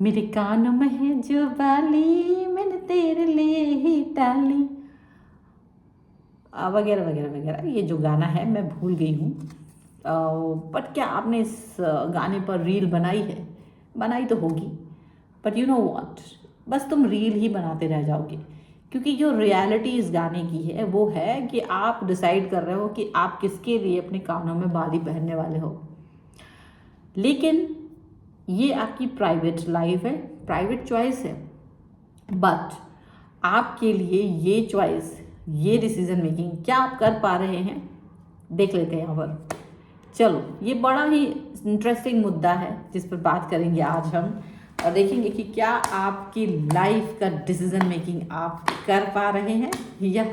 मेरे कानों में है जो बाली मैंने तेरे लिए ही डाली, वगैरह वगैरह वगैरह। ये जो गाना है मैं भूल गई हूँ। बट क्या आपने इस गाने पर रील बनाई है? बनाई तो होगी, बट यू नो वॉट, बस तुम रील ही बनाते रह जाओगे। क्योंकि जो रियलिटी इस गाने की है वो है कि आप डिसाइड कर रहे हो कि आप किसके लिए अपने कानों में बाली पहनने वाले हो। लेकिन ये आपकी प्राइवेट लाइफ है, प्राइवेट चॉइस है। बट आपके लिए ये चॉइस, ये डिसीजन मेकिंग क्या आप कर पा रहे हैं, देख लेते हैं यहाँ पर। चलो, ये बड़ा ही इंटरेस्टिंग मुद्दा है जिस पर बात करेंगे आज हम, और देखेंगे कि क्या आपकी लाइफ का डिसीजन मेकिंग आप कर पा रहे हैं या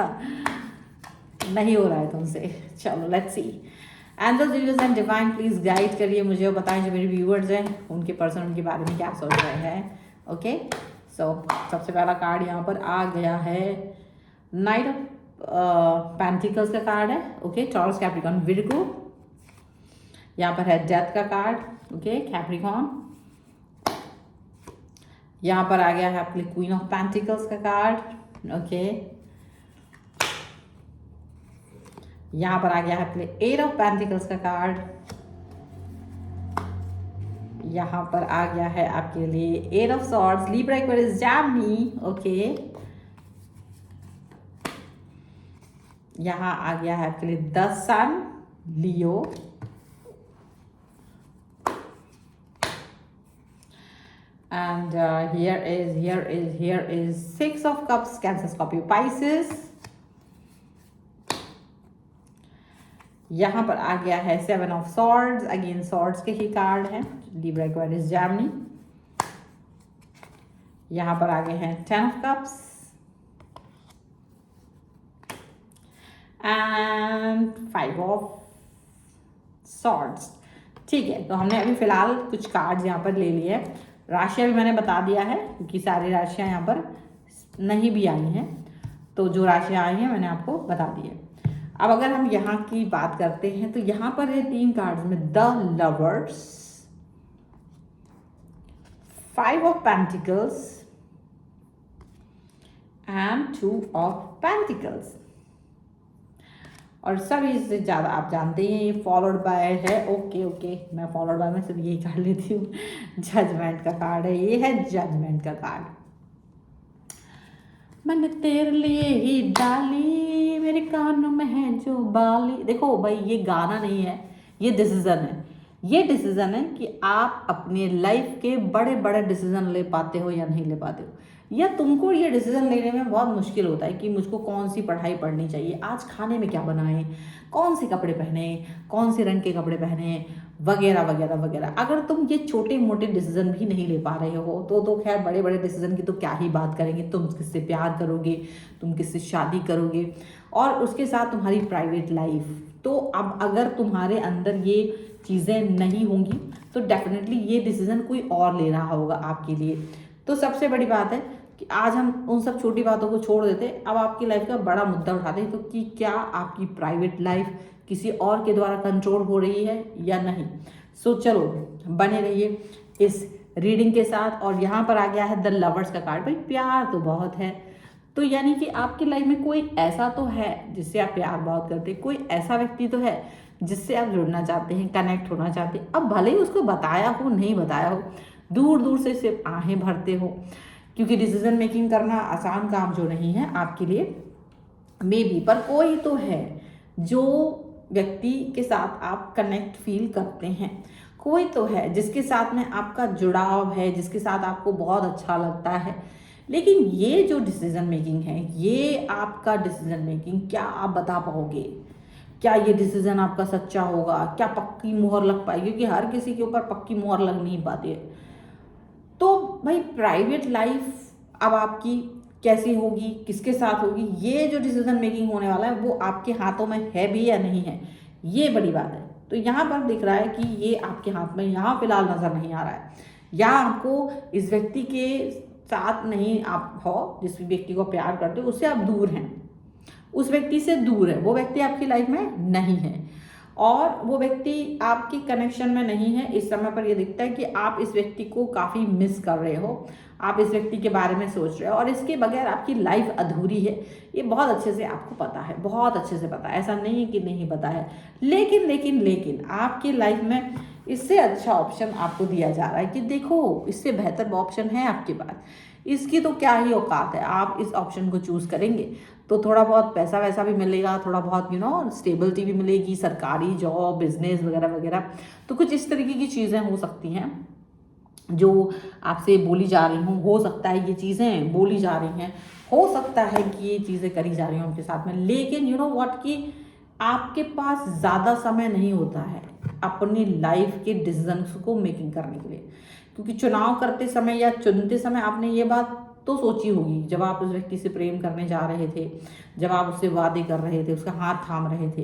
नहीं हो रहा है तुमसे। चलो let's see. Angels, angels and divine please guide करिए मुझे और बताएं जो मेरे व्यूअर्स हैं उनके पर्सन उनके बारे में क्या सोच रहे हैं। ओके, सो सबसे पहला कार्ड यहाँ पर आ गया है नाइट ऑफ पेंटिकल्स का कार्ड है। Okay, taurus, Capricorn, Virgo. यहाँ पर है डेथ का कार्ड। Okay, Capricorn. यहाँ पर आ गया है आपके लिए क्वीन ऑफ पेंटिकल्स का कार्ड। ओके, यहाँ पर आ गया है आपके लिए एट ऑफ पेंटिकल्स का कार्ड। यहाँ पर आ गया है आपके लिए eight of swords, Libra, Aquarius, Gemini. Okay, यहाँ आ गया है आपके लिए the sun, Leo. And here is Six of Cups, Cancer, Scorpio, Pisces. यहाँ पर आ गया है seven of swords, again swords के ही कार्ड हैं, लिब्रा, एक्वेरियस, जेमिनी। यहाँ पर आ गए हैं ten of cups and five of swords. ठीक है, तो हमने अभी फिलहाल कुछ कार्ड्स यहाँ पर ले लिए हैं। राशियाँ भी मैंने बता दिया है क्योंकि सारी राशियाँ यहाँ पर नहीं भी आई हैं, तो जो राशियाँ आई हैं मैंने आपको बता दी है। अब अगर हम यहाँ की बात करते हैं तो यहाँ पर है तीन कार्ड्स में the lovers, five of pentacles and two of pentacles. और सभी से ज़्यादा आप जानते हैं ये फॉलोड बाय है। ओके, मैं फॉलोड बाय में सिर्फ यही कर लेती हूँ, जजमेंट का कार्ड है। ये है जजमेंट का कार्ड। मैंने तेरे लिए ही डाली मेरे कानों में है जो बाली। देखो भाई, ये गाना नहीं है, ये डिसीजन है। ये डिसीजन है कि आप अपने लाइफ के बड़े बड़े डिसीजन ले पाते हो या नहीं ले पाते हो, या तुमको ये डिसीजन लेने में बहुत मुश्किल होता है कि मुझको कौन सी पढ़ाई पढ़नी चाहिए, आज खाने में क्या बनाएं, कौन से कपड़े पहने, कौन से रंग के कपड़े पहने, वगैरह वगैरह वगैरह। अगर तुम ये छोटे मोटे डिसीजन भी नहीं ले पा रहे हो तो खैर बड़े बड़े डिसीजन की तो क्या ही बात करेंगे। तुम किससे प्यार करोगे, तुम किससे शादी करोगे, और उसके साथ तुम्हारी प्राइवेट लाइफ। तो अब अगर तुम्हारे अंदर ये चीज़ें नहीं होंगी तो डेफिनेटली ये डिसीजन कोई और ले रहा होगा आपके लिए। तो सबसे बड़ी बात है कि आज हम उन सब छोटी बातों को छोड़ देते, अब आपकी लाइफ का बड़ा मुद्दा उठाते हैं, तो कि क्या आपकी प्राइवेट लाइफ किसी और के द्वारा कंट्रोल हो रही है या नहीं। सो चलो बने रहिए इस रीडिंग के साथ। और यहाँ पर आ गया है द लवर्स का कार्ड। भाई प्यार तो बहुत है, तो यानी कि आपकी लाइफ में कोई ऐसा तो है जिससे आप प्यार बहुत करते हैं, कोई ऐसा व्यक्ति तो है जिससे आप जुड़ना चाहते हैं, कनेक्ट होना चाहते हैं। अब भले ही उसको बताया हो नहीं बताया हो, दूर दूर से सिर्फ आहें भरते हो, क्योंकि डिसीजन मेकिंग करना आसान काम जो नहीं है आपके लिए मे बी, पर कोई तो है जो व्यक्ति के साथ आप कनेक्ट फील करते हैं, कोई तो है जिसके साथ में आपका जुड़ाव है, जिसके साथ आपको बहुत अच्छा लगता है। लेकिन ये जो डिसीजन मेकिंग है, ये आपका डिसीजन मेकिंग क्या आप बता पाओगे? क्या ये डिसीजन आपका सच्चा होगा? क्या पक्की मोहर लग पाएगी? क्योंकि हर किसी के ऊपर पक्की मोहर लग नहीं पाती है। तो भाई प्राइवेट लाइफ अब आपकी कैसी होगी, किसके साथ होगी, ये जो डिसीजन मेकिंग होने वाला है वो आपके हाथों में है भी या नहीं है, ये बड़ी बात है। तो यहाँ पर दिख रहा है कि ये आपके हाथ में यहाँ फिलहाल नजर नहीं आ रहा है, या आपको इस व्यक्ति के साथ नहीं आप हो, जिस व्यक्ति को प्यार करते हो उससे आप दूर हैं, उस व्यक्ति से दूर है, वो व्यक्ति आपकी लाइफ में नहीं है। और वो व्यक्ति आपकी कनेक्शन में नहीं है। इस समय पर ये दिखता है कि आप इस व्यक्ति को काफ़ी मिस कर रहे हो, आप इस व्यक्ति के बारे में सोच रहे हो और इसके बगैर आपकी लाइफ अधूरी है। ये बहुत अच्छे से आपको पता है, बहुत अच्छे से पता है, ऐसा नहीं है कि नहीं पता है। लेकिन लेकिन लेकिन आपकी लाइफ में इससे अच्छा ऑप्शन आपको दिया जा रहा है कि देखो, इससे बेहतर ऑप्शन है आपके पास, इसकी तो क्या ही औकात है। आप इस ऑप्शन को चूज़ करेंगे तो थोड़ा बहुत पैसा वैसा भी मिलेगा, थोड़ा बहुत स्टेबिलिटी भी मिलेगी, सरकारी जॉब, बिजनेस वगैरह वगैरह। तो कुछ इस तरीके की चीज़ें हो सकती हैं जो आपसे बोली जा रही हूँ। हो सकता है ये चीज़ें बोली जा रही हैं, हो सकता है कि ये चीज़ें करी जा रही हों उनके साथ में। लेकिन यू नो व्हाट, कि आपके पास ज़्यादा समय नहीं होता है अपनी लाइफ के डिसीजंस को मेकिंग करने के लिए। क्योंकि चुनाव करते समय या चुनते समय आपने ये बात तो सोची होगी, जब आप उस व्यक्ति से प्रेम करने जा रहे थे, जब आप उससे वादे कर रहे थे, उसका हाथ थाम रहे थे,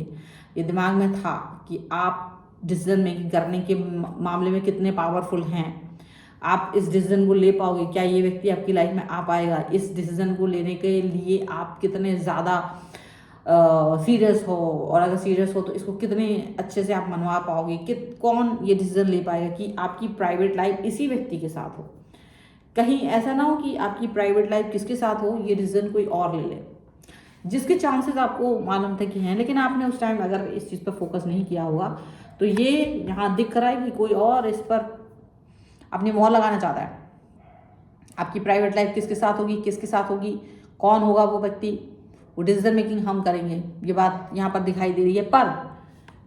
ये दिमाग में था कि आप डिसीजन मेकिंग करने के मामले में कितने पावरफुल हैं, आप इस डिसीजन को ले पाओगे, क्या ये व्यक्ति आपकी लाइफ में आ पाएगा, इस डिसीजन को लेने के लिए आप कितने ज़्यादा सीरियस हो, और अगर सीरियस हो तो इसको कितने अच्छे से आप मनवा पाओगे, कि कौन ये डिसीजन ले पाएगा कि आपकी प्राइवेट लाइफ इसी व्यक्ति के साथ हो। कहीं ऐसा ना हो कि आपकी प्राइवेट लाइफ किसके साथ हो, ये डिसीजन कोई और ले ले, जिसके चांसेस आपको मालूम थे कि हैं, लेकिन आपने उस टाइम अगर इस चीज़ पर फोकस नहीं किया होगा तो ये यहाँ दिख रहा है कि कोई और इस पर अपनी मोहर लगाना चाहता है। आपकी प्राइवेट लाइफ किसके साथ होगी, किसके साथ होगी, कौन होगा वो व्यक्ति, वो डिसीजन मेकिंग हम करेंगे, ये बात यहाँ पर दिखाई दे रही है। पर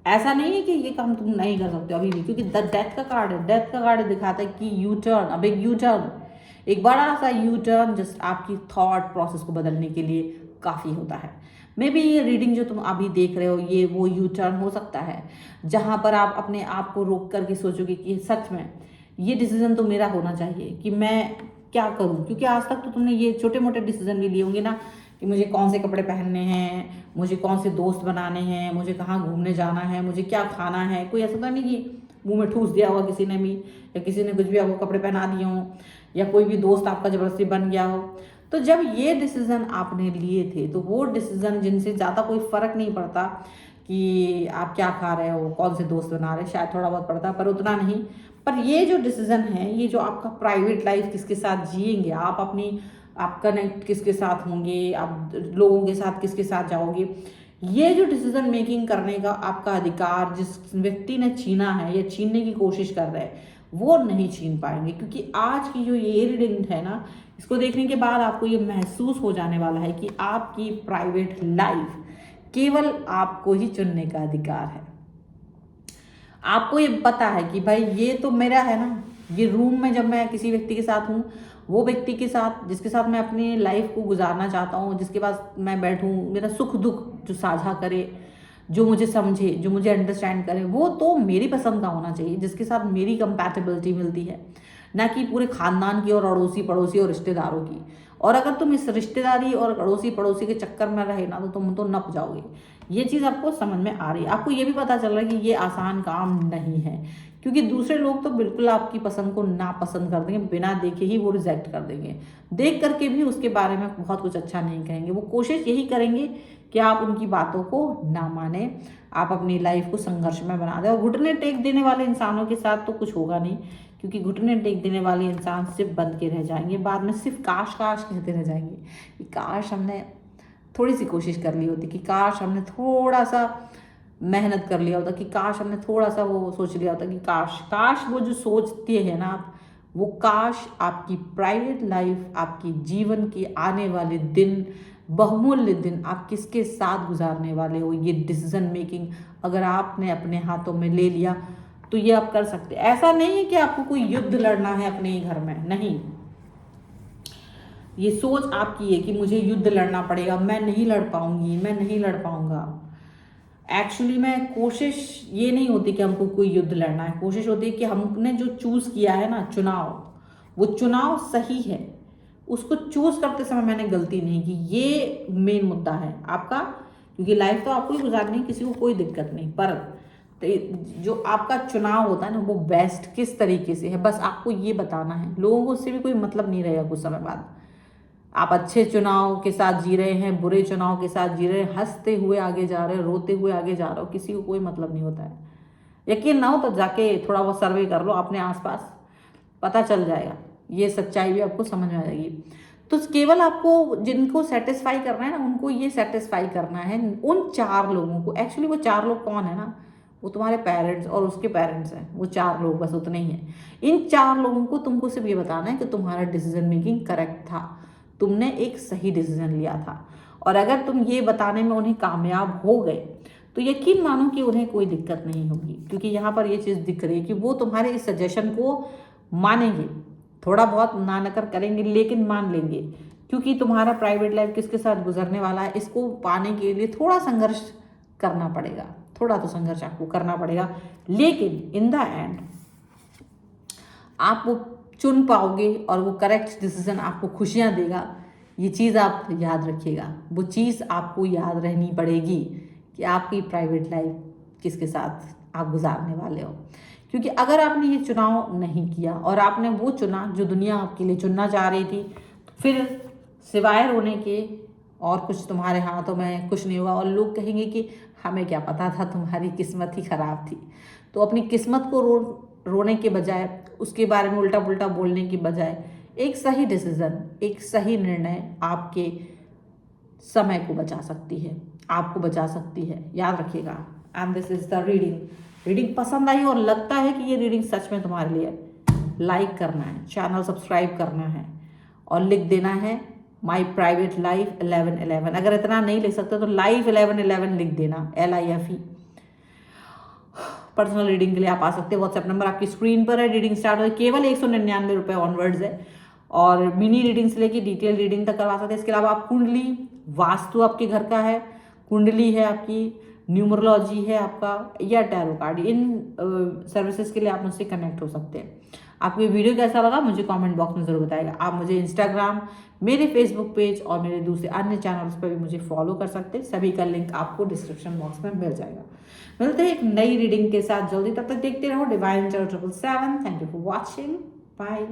ऐसा नहीं है कि ये काम तुम नहीं कर सकते अभी भी, क्योंकि डेथ का कार्ड है। डेथ का कार्ड दिखाता है कि यू टर्न, अब एक यू टर्न, एक बड़ा सा यू टर्न जस्ट आपकी थॉट प्रोसेस को बदलने के लिए काफ़ी होता है। मे बी ये रीडिंग जो तुम अभी देख रहे हो, ये वो यू टर्न हो सकता है जहाँ पर आप अपने आप को रोक करके सोचोगे कि सच में ये डिसीजन तो मेरा होना चाहिए कि मैं क्या करूँ। क्योंकि आज तक तो तुमने ये छोटे मोटे डिसीजन भी लिए होंगे ना, कि मुझे कौन से कपड़े पहनने हैं, मुझे कौन से दोस्त बनाने हैं, मुझे कहाँ घूमने जाना है, मुझे क्या खाना है। कोई ऐसा तो नहीं कि मुंह में ठूस दिया होगा किसी ने भी, या किसी ने कुछ भी आपको कपड़े पहना दिए हों, या कोई भी दोस्त आपका ज़बरदस्ती बन गया हो। तो जब ये डिसीज़न आपने लिए थे तो वो डिसीज़न जिनसे ज़्यादा कोई फ़र्क नहीं पड़ता कि आप क्या खा रहे हो, कौन से दोस्त बना रहे, शायद थोड़ा बहुत पड़ता पर उतना नहीं। पर ये जो डिसीज़न है, ये जो आपका प्राइवेट लाइफ किसके साथ जिएंगे आप, अपनी आप कनेक्ट किसके साथ होंगे, आप लोगों के साथ किसके साथ जाओगे, ये जो डिसीजन मेकिंग करने का आपका अधिकार जिस व्यक्ति ने छीना है या छीनने की कोशिश कर रहे हैं, वो नहीं छीन पाएंगे। क्योंकि आज की जो ये रीडिंग है ना, इसको देखने के बाद आपको ये महसूस हो जाने वाला है कि आपकी प्राइवेट लाइफ केवल आपको ही चुनने का अधिकार है। आपको ये पता है कि भाई ये तो मेरा है ना, ये रूम में जब मैं किसी व्यक्ति के साथ हूँ, वो व्यक्ति के साथ जिसके साथ मैं अपनी लाइफ को गुजारना चाहता हूँ, जिसके पास मैं बैठूँ, मेरा सुख दुख जो साझा करे, जो मुझे समझे, जो मुझे अंडरस्टैंड करे, वो तो मेरी पसंद का होना चाहिए, जिसके साथ मेरी कंपैटिबिलिटी मिलती है, ना कि पूरे खानदान की और अड़ोसी पड़ोसी और रिश्तेदारों की। और अगर तुम इस रिश्तेदारी और अड़ोसी पड़ोसी के चक्कर में रहे ना, तो तुम तो नप जाओगे। ये चीज़ आपको समझ में आ रही है। आपको ये भी पता चल रहा है कि ये आसान काम नहीं है, क्योंकि दूसरे लोग तो बिल्कुल आपकी पसंद को नापसंद कर देंगे, बिना देखे ही वो रिजेक्ट कर देंगे, देख करके भी उसके बारे में बहुत कुछ अच्छा नहीं कहेंगे। वो कोशिश यही करेंगे कि आप उनकी बातों को ना माने, आप अपनी लाइफ को संघर्ष में बना दें। और घुटने टेक देने वाले इंसानों के साथ तो कुछ होगा नहीं, क्योंकि घुटने टेक देने वाले इंसान सिर्फ बन के रह जाएंगे, बाद में सिर्फ काश काश कहते रह जाएंगे कि काश हमने थोड़ी सी कोशिश कर ली होती, कि काश हमने थोड़ा सा मेहनत कर लिया होता, कि काश हमने थोड़ा सा वो सोच लिया होता, कि काश काश। वो जो सोचते हैं ना आप, वो काश आपकी प्राइवेट लाइफ, आपकी जीवन के आने वाले दिन, बहुमूल्य दिन आप किसके साथ गुजारने वाले हो, ये डिसीजन मेकिंग अगर आपने अपने हाथों में ले लिया तो ये आप कर सकते। ऐसा नहीं है कि आपको कोई युद्ध लड़ना है अपने ही घर में, नहीं। ये सोच आपकी है कि मुझे युद्ध लड़ना पड़ेगा, मैं नहीं लड़ पाऊंगी, मैं नहीं लड़ पाऊंगा। एक्चुअली में कोशिश ये नहीं होती कि हमको कोई युद्ध लड़ना है, कोशिश होती है कि हमने जो चूज़ किया है ना चुनाव, वो चुनाव सही है, उसको चूज़ करते समय मैंने गलती नहीं की। ये मेन मुद्दा है आपका, क्योंकि लाइफ तो आपको ही गुजारनी है, किसी को कोई दिक्कत नहीं। पर जो आपका चुनाव होता है ना, वो बेस्ट किस तरीके से है, बस आपको ये बताना है। लोगों को उससे भी कोई मतलब नहीं रहेगा कुछ समय बाद। आप अच्छे चुनाव के साथ जी रहे हैं, बुरे चुनाव के साथ जी रहे हैं, हंसते हुए आगे जा रहे हो, रोते हुए आगे जा रहे हो, किसी को कोई मतलब नहीं होता है। यकीन ना हो तो जाके थोड़ा बहुत सर्वे कर लो अपने आसपास, पता चल जाएगा, ये सच्चाई भी आपको समझ में आ जाएगी। तो केवल आपको जिनको सेटिस्फाई करना है ना, उनको ये सेटिस्फाई करना है, उन 4 लोगों को। एक्चुअली वो 4 लोग कौन है ना, वो तुम्हारे पेरेंट्स और उसके पेरेंट्स हैं, वो 4 लोग, बस उतने ही हैं। इन 4 लोगों को तुमको सिर्फ ये बताना है कि तुम्हारा डिसीजन मेकिंग करेक्ट था, तुमने एक सही डिसीजन लिया था। और अगर तुम ये बताने में उन्हें कामयाब हो गए तो यकीन मानो कि उन्हें कोई दिक्कत नहीं होगी, क्योंकि यहाँ पर ये चीज़ दिख रही है कि वो तुम्हारे इस सजेशन को मानेंगे, थोड़ा बहुत ना नकर करेंगे लेकिन मान लेंगे, क्योंकि तुम्हारा प्राइवेट लाइफ किसके साथ गुजरने वाला है, इसको पाने के लिए थोड़ा संघर्ष करना पड़ेगा, थोड़ा तो संघर्ष आपको करना पड़ेगा, लेकिन इन द एंड आप वो चुन पाओगे और वो करेक्ट डिसीजन आपको खुशियाँ देगा। ये चीज़ आप याद रखिएगा, वो चीज़ आपको याद रहनी पड़ेगी कि आपकी प्राइवेट लाइफ किसके साथ आप गुजारने वाले हो। क्योंकि अगर आपने ये चुनाव नहीं किया और आपने वो चुना जो दुनिया आपके लिए चुनना चाह रही थी, तो फिर सिवाय रोने के और कुछ तुम्हारे हाथों में कुछ नहीं होगा। और लोग कहेंगे कि हमें क्या पता था, तुम्हारी किस्मत ही खराब थी। तो अपनी किस्मत को रोने के बजाय, उसके बारे में उल्टा पुल्टा बोलने के बजाय, एक सही डिसीजन, एक सही निर्णय आपके समय को बचा सकती है, आपको बचा सकती है, याद रखिएगा। And this is the reading पसंद आई और लगता है कि ये रीडिंग सच में तुम्हारे लिए, लाइक करना है, चैनल सब्सक्राइब करना है और लिख देना है माई प्राइवेट लाइफ 1111। अगर इतना नहीं लिख सकते तो लाइफ 1111 लिख देना, LIFE। पर्सनल रीडिंग के लिए आप आ सकते हैं, व्हाट्सएप नंबर आपकी स्क्रीन पर है। रीडिंग स्टार्ट हो केवल 199 रुपये ऑनवर्ड्स है, और मिनी रीडिंग से लेकर डिटेल रीडिंग तक करवा सकते हैं। इसके अलावा आप कुंडली, वास्तु आपके घर का है, कुंडली है आपकी, न्यूमरोलॉजी है आपका, या टैरो कार्ड, इन सर्विसेज के लिए आप मुझसे कनेक्ट हो सकते हैं। आपको ये वीडियो कैसा लगा मुझे कमेंट बॉक्स में ज़रूर बताइएगा। आप मुझे इंस्टाग्राम, मेरे फेसबुक पेज और मेरे दूसरे अन्य चैनल्स पर भी मुझे फॉलो कर सकते हैं, सभी का लिंक आपको डिस्क्रिप्शन बॉक्स में मिल जाएगा। मिलते हैं एक नई रीडिंग के साथ जल्दी, तब तक देखते रहो divine channel 777। Thank you for watching, bye.